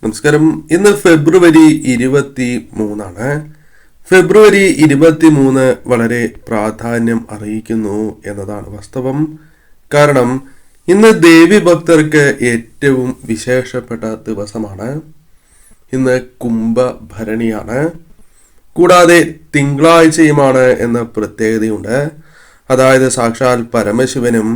നമസ്കാരം. ഇന്ന് ഫെബ്രുവരി 23 ഫെബ്രുവരി 23 വളരെ പ്രാധാന്യം അറിയിക്കുന്നു എന്നതാണ് വാസ്തവം. കാരണം ഇന്ന് ദേവി ഭക്തർക്ക് ഏറ്റവും വിശേഷപ്പെട്ട ദിവസമാണ്. ഇന്ന് കുംഭഭരണിയാണ്. കൂടാതെ തിങ്കളാഴ്ചയുമാണ് എന്ന പ്രത്യേകതയുണ്ട്. അതായത് സാക്ഷാൽ പരമശിവനും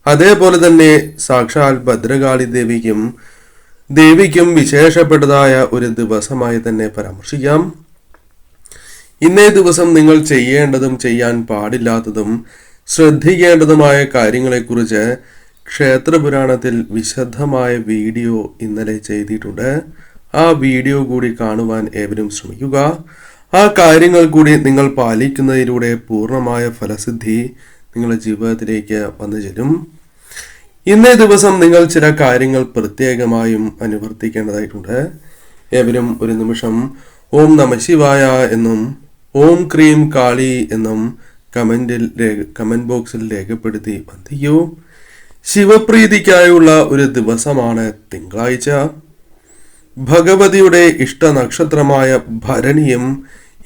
അതേപോലെ തന്നെ സാക്ഷാൽ ഭദ്രകാളി ദേവിക്കും വിശേഷപ്പെട്ടതായ ഒരു ദിവസമായി തന്നെ പരാമർശിക്കാം. ഇന്നേ ദിവസം നിങ്ങൾ ചെയ്യേണ്ടതും ചെയ്യാൻ പാടില്ലാത്തതും ശ്രദ്ധിക്കേണ്ടതുമായ കാര്യങ്ങളെക്കുറിച്ച് ക്ഷേത്രപുരാണത്തിൽ വിശദമായ വീഡിയോ ഇന്നലെ ചെയ്തിട്ടുണ്ട്. ആ വീഡിയോ കൂടി കാണുവാൻ ഏവരും ശ്രമിക്കുക. ആ കാര്യങ്ങൾ കൂടി നിങ്ങൾ പാലിക്കുന്നതിലൂടെ പൂർണ്ണമായ ഫലസിദ്ധി നിങ്ങളുടെ ജീവിതത്തിലേക്ക് വന്നു ചേരും. ഇന്നേ ദിവസം നിങ്ങൾ ചില കാര്യങ്ങൾ പ്രത്യേകമായും അനുവർത്തിക്കേണ്ടതായിട്ടുണ്ട്. ഏവരും ഒരു നിമിഷം ഓം നമഃശിവായ എന്നും ഓം ക്രീം കാളി എന്നും കമന്റ് ബോക്സിൽ രേഖപ്പെടുത്തി വന്ദിക്കൂ. ശിവപ്രീതിക്കായുള്ള ഒരു ദിവസമാണ് തിങ്കളാഴ്ച. ഭഗവതിയുടെ ഇഷ്ട നക്ഷത്രമായ ഭരണിയും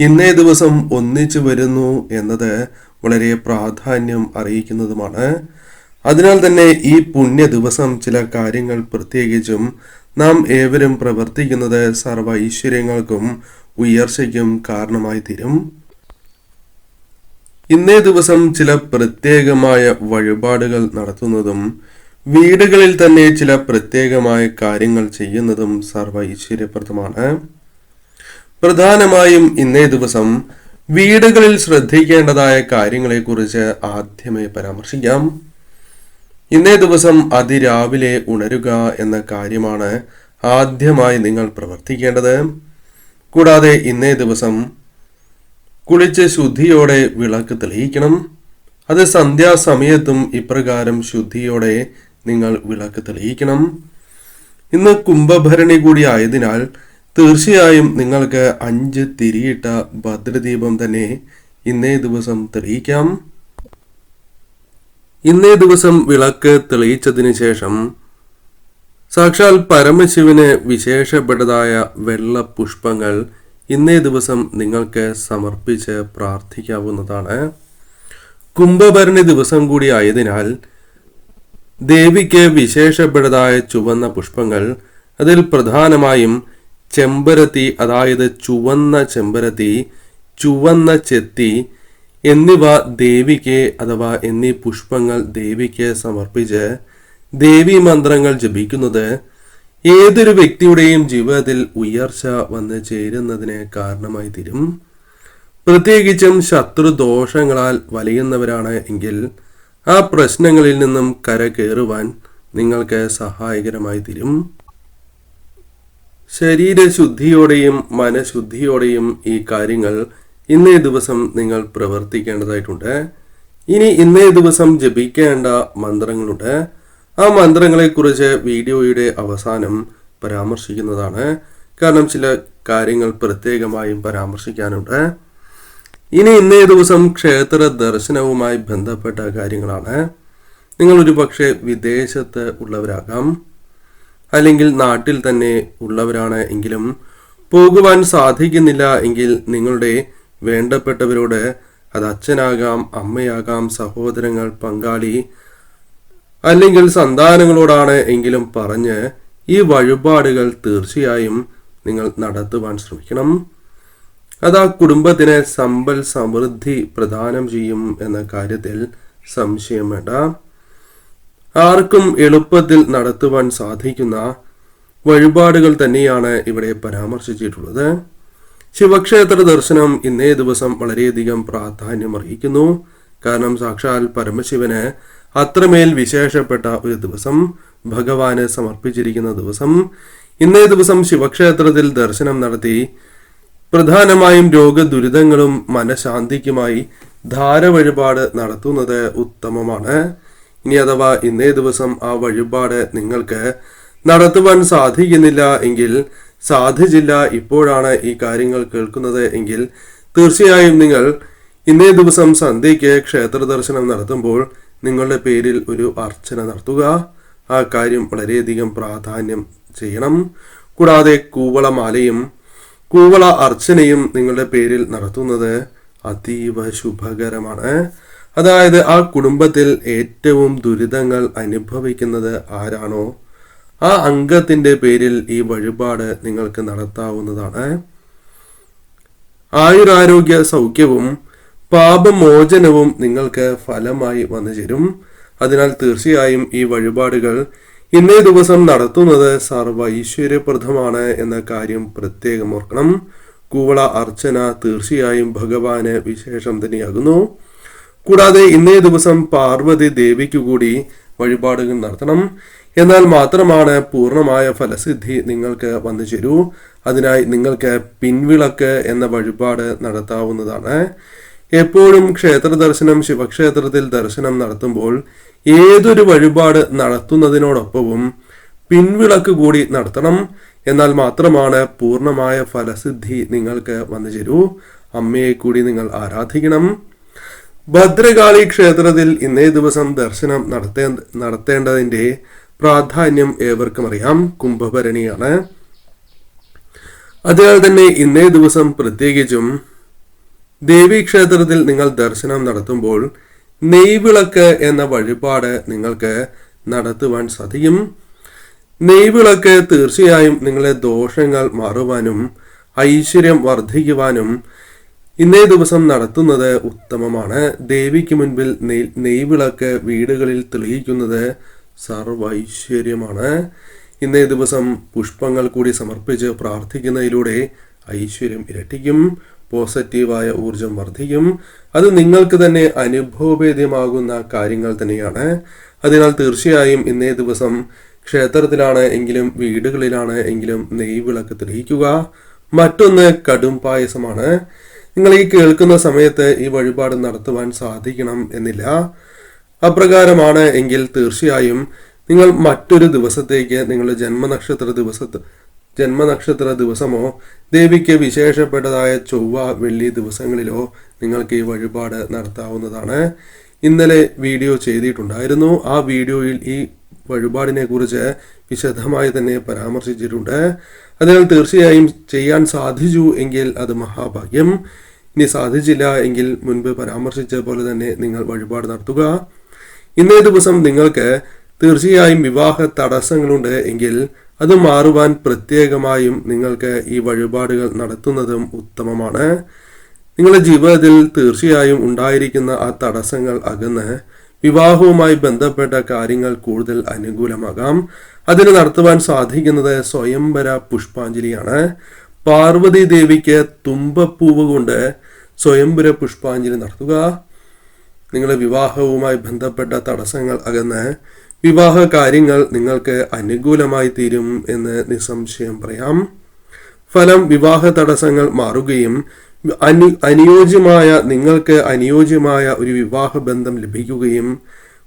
ഇന്നേ ദിവസം ഒന്നിച്ചു വരുന്നു എന്നത് വളരെ പ്രാധാന്യം അറിയിക്കുന്നതുമാണ്. അതിനാൽ തന്നെ ഈ പുണ്യ ദിവസം ചില കാര്യങ്ങൾ പ്രത്യേകിച്ചും നാം ഏവരും പ്രവർത്തിക്കുന്നത് സർവ്വ ഐശ്വര്യങ്ങൾക്കും ഉയർച്ചയ്ക്കും കാരണമായി തീരും. ഇന്നേ ദിവസം ചില പ്രത്യേകമായ വഴിപാടുകൾ നടത്തുന്നതും വീടുകളിൽ തന്നെ ചില പ്രത്യേകമായ കാര്യങ്ങൾ ചെയ്യുന്നതും സർവ്വ ഐശ്വര്യപ്രദമാണ്. പ്രധാനമായും ഇന്നേ ദിവസം വീടുകളിൽ ശ്രദ്ധിക്കേണ്ടതായ കാര്യങ്ങളെക്കുറിച്ച് ആദ്യമേ പരാമർശിക്കാം. ഇന്നേ ദിവസം അതിരാവിലെ ഉണരുക എന്ന കാര്യമാണ് ആദ്യമായി നിങ്ങൾ പ്രവർത്തിക്കേണ്ടത്. കൂടാതെ ഇന്നേ ദിവസം കുളിച്ച് ശുദ്ധിയോടെ വിളക്ക് തെളിയിക്കണം. അത് സന്ധ്യാസമയത്തും ഇപ്രകാരം ശുദ്ധിയോടെ നിങ്ങൾ വിളക്ക് തെളിയിക്കണം. ഇന്ന് കുംഭഭരണി കൂടി ആയതിനാൽ തീർച്ചയായും നിങ്ങൾക്ക് 5 തിരിയിട്ട ഭദ്രദീപം തന്നെ ഇന്നേ ദിവസം തെളിയിക്കാം. ഇന്നേ ദിവസം വിളക്ക് തെളിയിച്ചതിന് ശേഷം സാക്ഷാൽ പരമശിവന് വിശേഷപ്പെട്ടതായ വെള്ള പുഷ്പങ്ങൾ ഇന്നേ ദിവസം നിങ്ങൾക്ക് സമർപ്പിച്ച് പ്രാർത്ഥിക്കാവുന്നതാണ്. കുംഭഭരണി ദിവസം കൂടി ആയതിനാൽ ദേവിക്ക് വിശേഷപ്പെട്ടതായ ചുവന്ന പുഷ്പങ്ങൾ, അതിൽ പ്രധാനമായും ചെമ്പരത്തി, അതായത് ചുവന്ന ചെമ്പരത്തി, ചുവന്ന ചെത്തി എന്നിവ ദേവിക്ക് അഥവാ എന്നീ പുഷ്പങ്ങൾ ദേവിക്ക് സമർപ്പിച്ച് ദേവീ മന്ത്രങ്ങൾ ജപിക്കുന്നത് ഏതൊരു വ്യക്തിയുടെയും ജീവിതത്തിൽ ഉയർച്ച വന്ന് ചേരുന്നതിന് കാരണമായി തീരും. പ്രത്യേകിച്ചും ശത്രുദോഷങ്ങളാൽ വലയുന്നവരാണ് എങ്കിൽ ആ പ്രശ്നങ്ങളിൽ നിന്നും കരകയറുവാൻ നിങ്ങൾക്ക് സഹായകരമായി തീരും. ശരീരശുദ്ധിയോടെയും മനഃശുദ്ധിയോടെയും ഈ കാര്യങ്ങൾ ഇന്നേ ദിവസം നിങ്ങൾ പ്രവർത്തിക്കേണ്ടതായിട്ടുണ്ട്. ഇനി ഇന്നേ ദിവസം ജപിക്കേണ്ട മന്ത്രങ്ങളുണ്ട്. ആ മന്ത്രങ്ങളെക്കുറിച്ച് വീഡിയോയുടെ അവസാനം പരാമർശിക്കുന്നതാണ്. കാരണം ചില കാര്യങ്ങൾ പ്രത്യേകമായും പരാമർശിക്കാനുണ്ട്. ഇനി ഇന്നേ ദിവസം ക്ഷേത്ര ദർശനവുമായി ബന്ധപ്പെട്ട കാര്യങ്ങളാണ്. നിങ്ങൾ ഒരു പക്ഷേ വിദേശത്ത് ഉള്ളവരാകാം, അല്ലെങ്കിൽ നാട്ടിൽ തന്നെ ഉള്ളവരാണ് എങ്കിലും പോകുവാൻ സാധിക്കുന്നില്ല എങ്കിൽ നിങ്ങളുടെ വേണ്ടപ്പെട്ടവരോട്, അത് അച്ഛനാകാം, അമ്മയാകാം, സഹോദരങ്ങൾ, പങ്കാളി അല്ലെങ്കിൽ സന്താനങ്ങളോടാണ് എങ്കിലും പറഞ്ഞ് ഈ വഴിപാടുകൾ തീർച്ചയായും നിങ്ങൾ നടത്തുവാൻ ശ്രമിക്കണം. അത് ആ കുടുംബത്തിന് സമ്പൽ സമൃദ്ധി പ്രദാനം ചെയ്യും എന്ന കാര്യത്തിൽ സംശയം വേണ്ട. ആർക്കും എളുപ്പത്തിൽ നടത്തുവാൻ സാധിക്കുന്ന വഴിപാടുകൾ തന്നെയാണ് ഇവിടെ പരാമർശിച്ചിട്ടുള്ളത്. ശിവക്ഷേത്ര ദർശനം ഇന്നേ ദിവസം വളരെയധികം പ്രാധാന്യം അറിയിക്കുന്നു. കാരണം സാക്ഷാൽ പരമശിവന് അത്രമേൽ വിശേഷപ്പെട്ട ഒരു ദിവസം, ഭഗവാന് സമർപ്പിച്ചിരിക്കുന്ന ദിവസം. ഇന്നേ ദിവസം ശിവക്ഷേത്രത്തിൽ ദർശനം നടത്തി പ്രധാനമായും രോഗദുരിതങ്ങളും മനഃശാന്തിക്കുമായി ധാര വഴിപാട് നടത്തുന്നത് ഉത്തമമാണ്. ഇനി അഥവാ ഇന്നേ ദിവസം ആ വഴിപാട് നിങ്ങൾക്ക് നടത്തുവാൻ സാധിക്കുന്നില്ല എങ്കിൽ, സാധിച്ചില്ല, ഇപ്പോഴാണ് ഈ കാര്യങ്ങൾ കേൾക്കുന്നത് എങ്കിൽ തീർച്ചയായും നിങ്ങൾ ഇന്നേ ദിവസം സന്ധ്യയ്ക്ക് ക്ഷേത്ര ദർശനം നടത്തുമ്പോൾ നിങ്ങളുടെ പേരിൽ ഒരു അർച്ചന നടത്തുക. ആ കാര്യം വളരെയധികം പ്രാധാന്യം ചെയ്യണം. കൂടാതെ കൂവളമാലയും കൂവള അർച്ചനയും നിങ്ങളുടെ പേരിൽ നടത്തുന്നത് അതീവ ശുഭകരമാണ്. അതായത് ആ കുടുംബത്തിൽ ഏറ്റവും ദുരിതങ്ങൾ അനുഭവിക്കുന്നത് ആരാണോ ആ അംഗത്തിന്റെ പേരിൽ ഈ വഴിപാട് നിങ്ങൾക്ക് നടത്താവുന്നതാണ്. ആയുരാരോഗ്യ സൗഖ്യവും പാപമോചനവും നിങ്ങൾക്ക് ഫലമായി വന്നു ചേരും. അതിനാൽ തീർച്ചയായും ഈ വഴിപാടുകൾ ഇന്നേ ദിവസം നടത്തുന്നത് സർവ്വ ഐശ്വര്യപ്രദമാണ് എന്ന കാര്യം പ്രത്യേകം ഓർക്കണം. കൂവള അർച്ചന തീർച്ചയായും ഭഗവാന് വിശേഷം തന്നെയാകുന്നു. കൂടാതെ ഇന്നേ ദിവസം പാർവതി ദേവിക്കു കൂടി വഴിപാടുകൾ നടത്തണം. എന്നാൽ മാത്രമാണ് പൂർണ്ണമായ ഫലസിദ്ധി നിങ്ങൾക്ക് വന്നു ചേരൂ. അതിനായി നിങ്ങൾക്ക് പിൻവിളക്ക് എന്ന വഴിപാട് നടത്താവുന്നതാണ്. എപ്പോഴും ക്ഷേത്ര ദർശനം, ശിവക്ഷേത്രത്തിൽ ദർശനം നടത്തുമ്പോൾ ഏതൊരു വഴിപാട് നടത്തുന്നതിനോടൊപ്പവും പിൻവിളക്ക് കൂടി നടത്തണം. എന്നാൽ മാത്രമാണ് പൂർണ്ണമായ ഫലസിദ്ധി നിങ്ങൾക്ക് വന്നു ചേരൂ. അമ്മയെ കൂടി നിങ്ങൾ ആരാധിക്കണം. ഭദ്രകാളി ക്ഷേത്രത്തിൽ ഇന്നേ ദിവസം ദർശനം നടത്തേണ്ടതിന്റെ പ്രാധാന്യം ഏവർക്കും അറിയാം. കുംഭഭരണിയാണ്. അതിനാൽ തന്നെ ഇന്നേ ദിവസം പ്രത്യേകിച്ചും ദേവീക്ഷേത്രത്തിൽ നിങ്ങൾ ദർശനം നടത്തുമ്പോൾ നെയ്വിളക്ക് എന്ന വഴിപാട് നിങ്ങൾക്ക് നടത്തുവാൻ സാധിക്കും. നെയ്വിളക്ക് തീർച്ചയായും നിങ്ങളെ ദോഷങ്ങൾ മാറുവാനും ഐശ്വര്യം വർദ്ധിക്കുവാനും ഇന്നേ ദിവസം നടത്തുന്നത് ഉത്തമമാണ്. ദേവിക്ക് മുൻപിൽ നെയ്വിളക്ക് വീടുകളിൽ തെളിയിക്കുന്നത് സർവ്വ ഐശ്വര്യമാണ്. ഇന്നേ ദിവസം പുഷ്പങ്ങൾ കൂടി സമർപ്പിച്ച് പ്രാർത്ഥിക്കുന്നതിലൂടെ ഐശ്വര്യം ഇരട്ടിക്കും. പോസിറ്റീവായ ഊർജം വർദ്ധിക്കും. അത് നിങ്ങൾക്ക് തന്നെ അനുഭവവേദ്യമാകുന്ന കാര്യങ്ങൾ തന്നെയാണ്. അതിനാൽ തീർച്ചയായും ഇന്നേ ദിവസം ക്ഷേത്രത്തിലാണ് എങ്കിലും വീടുകളിലാണ് എങ്കിലും നെയ്വിളക്ക് തെളിയിക്കുക. മറ്റൊന്ന് കടും പായസമാണ്. നിങ്ങൾ ഈ കേൾക്കുന്ന സമയത്ത് ഈ വഴിപാട് നടത്തുവാൻ സാധിക്കണം എന്നില്ല. അപ്രകാരമാണ് എങ്കിൽ തീർച്ചയായും നിങ്ങൾ മറ്റൊരു ദിവസത്തേക്ക് നിങ്ങളുടെ ജന്മനക്ഷത്ര ദിവസമോ ദേവിക്ക് വിശേഷപ്പെട്ടതായ ചൊവ്വ, വെള്ളി ദിവസങ്ങളിലോ നിങ്ങൾക്ക് ഈ വഴിപാട് നടത്താവുന്നതാണ്. ഇന്നലെ വീഡിയോ ചെയ്തിട്ടുണ്ടായിരുന്നു. ആ വീഡിയോയിൽ ഈ വഴിപാടിനെ കുറിച്ച് വിശദമായി തന്നെ പരാമർശിച്ചിട്ടുണ്ട്. അതിനാൽ തീർച്ചയായും ചെയ്യാൻ സാധിച്ചു എങ്കിൽ അത് മഹാഭാഗ്യം. ഇനി സാധിച്ചില്ല എങ്കിൽ മുൻപ് പരാമർശിച്ച പോലെ തന്നെ നിങ്ങൾ വഴിപാട് നടത്തുക. ഇന്നേ ദിവസം നിങ്ങൾക്ക് തീർച്ചയായും വിവാഹ തടസ്സങ്ങളുണ്ട് എങ്കിൽ അത് മാറുവാൻ പ്രത്യേകമായും നിങ്ങൾക്ക് ഈ വഴിപാടുകൾ നടത്തുന്നതും ഉത്തമമാണ്. നിങ്ങളുടെ ജീവിതത്തിൽ തീർച്ചയായും ഉണ്ടായിരിക്കുന്ന ആ തടസ്സങ്ങൾ അകന്ന് വിവാഹവുമായി ബന്ധപ്പെട്ട കാര്യങ്ങൾ കൂടുതൽ അനുകൂലമാകാം. അതിന് നടത്തുവാൻ സാധിക്കുന്നത് സ്വയംവര പുഷ്പാഞ്ജലിയാണ്. പാർവതി ദേവിക്ക് തുമ്പപ്പൂവ് കൊണ്ട് സ്വയംവര പുഷ്പാഞ്ജലി നടത്തുക. നിങ്ങളുടെ വിവാഹവുമായി ബന്ധപ്പെട്ട തടസ്സങ്ങൾ അകന്ന് വിവാഹ കാര്യങ്ങൾ നിങ്ങൾക്ക് അനുകൂലമായി തീരും എന്ന് നിസ്സംശയം പറയാം. ഫലം വിവാഹ തടസ്സങ്ങൾ മാറുകയും നിങ്ങൾക്ക് അനുയോജ്യമായ ഒരു വിവാഹ ബന്ധം ലഭിക്കുകയും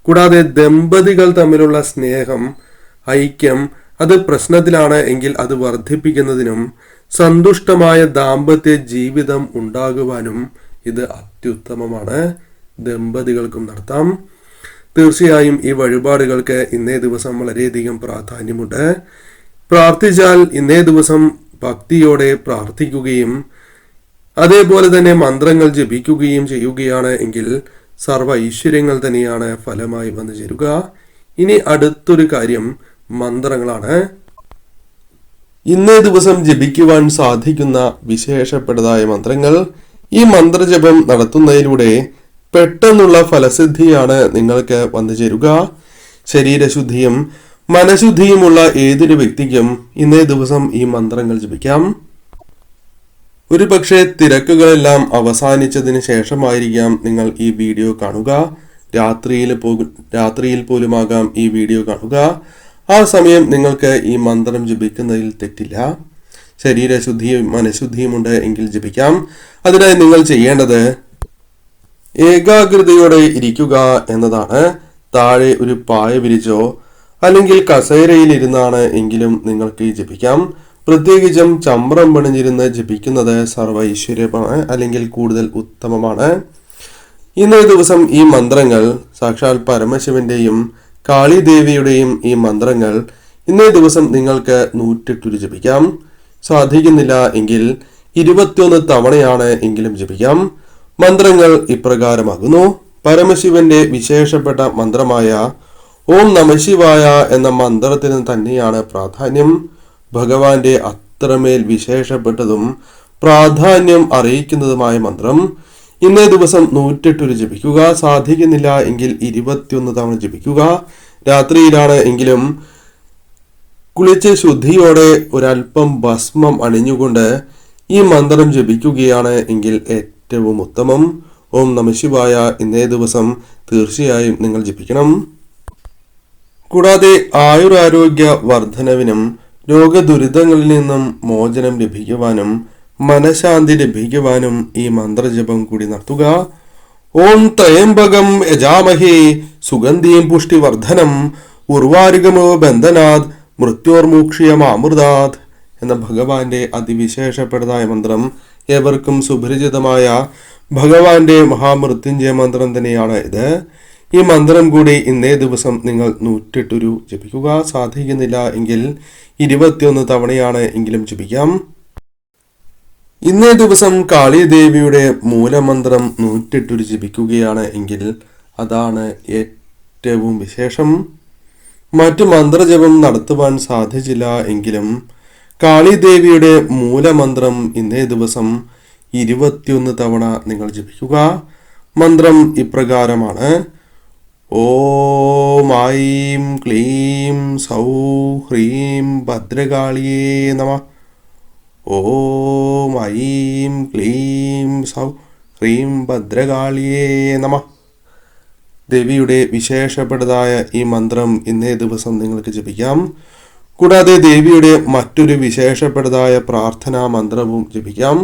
കൂടാതെ ദമ്പതികൾ തമ്മിലുള്ള സ്നേഹം, ഐക്യം അത് പ്രശ്നത്തിലാണ് എങ്കിൽ അത് വർദ്ധിപ്പിക്കുന്നതിനും സന്തുഷ്ടമായ ദാമ്പത്യ ജീവിതം ഉണ്ടാകുവാനും ഇത് അത്യുത്തമമാണ്. ദമ്പതികൾക്കും നടത്താം. തീർച്ചയായും ഈ വഴിപാടുകൾക്ക് ഇന്നേ ദിവസം വളരെയധികം പ്രാധാന്യമുണ്ട്. പ്രാർത്ഥിച്ചാൽ ഇന്നേ ദിവസം ഭക്തിയോടെ പ്രാർത്ഥിക്കുകയും അതേപോലെ തന്നെ മന്ത്രങ്ങൾ ജപിക്കുകയും ചെയ്യുകയാണ് എങ്കിൽ സർവ്വ ഐശ്വര്യങ്ങൾ തന്നെയാണ് ഫലമായി വന്നു ചേരുക. ഇനി അടുത്തൊരു കാര്യം മന്ത്രങ്ങളാണ്. ഇന്നേ ദിവസം ജപിക്കുവാൻ സാധിക്കുന്ന വിശേഷപ്പെട്ടതായ മന്ത്രങ്ങൾ. ഈ മന്ത്രജപം നടത്തുന്നതിലൂടെ പെട്ടെന്നുള്ള ഫലസിദ്ധിയാണ് നിങ്ങൾക്ക് വന്നു ചേരുക. ശരീരശുദ്ധിയും മനഃശുദ്ധിയുമുള്ള ഏതൊരു വ്യക്തിക്കും ഇന്നേ ദിവസം ഈ മന്ത്രങ്ങൾ ജപിക്കാം. ഒരു പക്ഷേ തിരക്കുകളെല്ലാം അവസാനിച്ചതിന് ശേഷമായിരിക്കാം നിങ്ങൾ ഈ വീഡിയോ കാണുക. രാത്രിയിൽ പോലുമാകാം ഈ വീഡിയോ കാണുക. ആ സമയം നിങ്ങൾക്ക് ഈ മന്ത്രം ജപിക്കുന്നതിൽ തെറ്റില്ല. ശരീരശുദ്ധിയും മനഃശുദ്ധിയുമുണ്ട് എങ്കിൽ ജപിക്കാം. അതിനായി നിങ്ങൾ ചെയ്യേണ്ടത് ഏകാഗ്രതയോടെ ഇരിക്കുക എന്നതാണ്. താഴെ ഒരു പായ വിരിച്ചോ അല്ലെങ്കിൽ കസേരയിൽ ഇരുന്നാണ് എങ്കിലും നിങ്ങൾക്ക് ഈ ജപിക്കാം. പ്രത്യേകിച്ചും ചമ്രം പണിഞ്ഞിരുന്ന് ജപിക്കുന്നത് സർവ്വ ഐശ്വര്യമാണ്, അല്ലെങ്കിൽ കൂടുതൽ ഉത്തമമാണ്. ഇന്നേ ദിവസം ഈ മന്ത്രങ്ങൾ സാക്ഷാൽ പരമശിവന്റെയും കാളിദേവിയുടെയും ഈ മന്ത്രങ്ങൾ ഇന്നേ ദിവസം നിങ്ങൾക്ക് 108 ജപിക്കാം. സാധിക്കുന്നില്ല എങ്കിൽ 21 തവണയാണ് എങ്കിലും ജപിക്കാം. മന്ത്രങ്ങൾ ഇപ്രകാരമാകുന്നു. പരമശിവന്റെ വിശേഷപ്പെട്ട മന്ത്രമായ ഓം നമഃശിവായ എന്ന മന്ത്രത്തിന് തന്നെയാണ് പ്രാധാന്യം. ഭഗവാന്റെ അത്രമേൽ വിശേഷപ്പെട്ടതും പ്രാധാന്യം അറിയിക്കുന്നതുമായ മന്ത്രം ഇന്നേ ദിവസം 108 ജപിക്കുക. സാധിക്കുന്നില്ല എങ്കിൽ 21 തവണ ജപിക്കുക. രാത്രിയിലാണ് എങ്കിലും കുളിച്ച് ശുദ്ധിയോടെ ഒരൽപ്പം ഭസ്മം അണിഞ്ഞുകൊണ്ട് ഈ മന്ത്രം ജപിക്കുകയാണ് എങ്കിൽ ഏറ്റവും ഉത്തമം. ഓം നമഃശിവായ ഇന്നേ ദിവസം തീർച്ചയായും നിങ്ങൾ ജപിക്കണം. കൂടാതെ ആയുരാരോഗ്യ വർധനവിനും രോഗദുരിതങ്ങളിൽ നിന്നും മോചനം ലഭിക്കുവാനും മനഃശാന്തി ലഭിക്കുവാനും ഈ മന്ത്രജപം കൂടി നടത്തുക. ഓം ത്രയംബകം യജാമഹേ സുഗന്ധിം പുഷ്ടിവർദ്ധനം ഉർവാരുകമോ ബന്ധനാത് മൃത്യോർമൂക്ഷ്യമാമൃതാത് എന്ന ഭഗവാന്റെ അതിവിശേഷപ്പെട്ടതായ മന്ത്രം ഏവർക്കും സുപരിചിതമായ ഭഗവാന്റെ മഹാമൃത്യുഞ്ജയ മന്ത്രം തന്നെയാണ് ഇത്. ഈ മന്ത്രം കൂടി ഇന്നേ ദിവസം നിങ്ങൾ 108 ജപിക്കുക. സാധിക്കുന്നില്ല എങ്കിൽ 21 തവണയാണ് എങ്കിലും ജപിക്കാം. ഇന്നേ ദിവസം കാളിദേവിയുടെ മൂലമന്ത്രം 108 ജപിക്കുകയാണ് എങ്കിൽ അതാണ് ഏറ്റവും വിശേഷം. മറ്റു മന്ത്രജപം നടത്തുവാൻ സാധിച്ചില്ല എങ്കിലും കാളിദേവിയുടെ മൂലമന്ത്രം ഇന്നേ ദിവസം 21 തവണ നിങ്ങൾ ജപിക്കുക. മന്ത്രം ഇപ്രകാരമാണ്. ഓം ഐം ക്ലീം സൗ ഹ്രീം ഭദ്രകാളിയേ നമഃ. ഓം ഐം ക്ലീം സൗ ഹ്രീം ഭദ്രകാളിയേ നമഃ. ദേവിയുടെ വിശേഷപ്പെട്ടതായ ഈ മന്ത്രം ഇന്നേ ദിവസം നിങ്ങൾക്ക് ജപിക്കാം. കൂടാതെ ദേവിയുടെ മറ്റൊരു വിശേഷപ്പെട്ടതായ പ്രാർത്ഥനാ മന്ത്രവും ജപിക്കാം.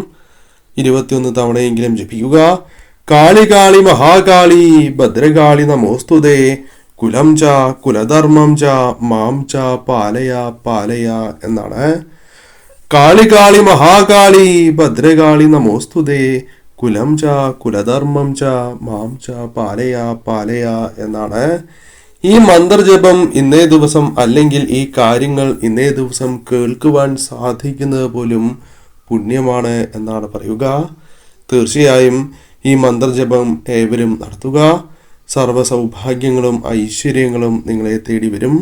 21 തവണയെങ്കിലും ജപിക്കുക. കാളി കാളി മഹാകാളി ഭദ്രകാളി നമോസ്തുതേ കുലം ച കുലധർമ്മം ച മാം ച പാലയ പാലയ എന്നാണ്. കാളി കാളി മഹാകാളി ഭദ്രകാളി നമോസ്തുതേ കുലം ച കുലധർമ്മം ച മാം ച പാലയ പാലയ എന്നാണ്. ഈ മന്ത്രജപം ഇന്നേ ദിവസം അല്ലെങ്കിൽ ഈ കാര്യങ്ങൾ ഇന്നേ ദിവസം കേൾക്കുവാൻ സാധിക്കുന്നത് പോലും പുണ്യമാണ് എന്നാണ് പറയുക. തീർച്ചയായും ഈ മന്ത്രജപം ഏവരും നടത്തുക. സർവ്വ സൗഭാഗ്യങ്ങളും ഐശ്വര്യങ്ങളും നിങ്ങളെ തേടി വരും.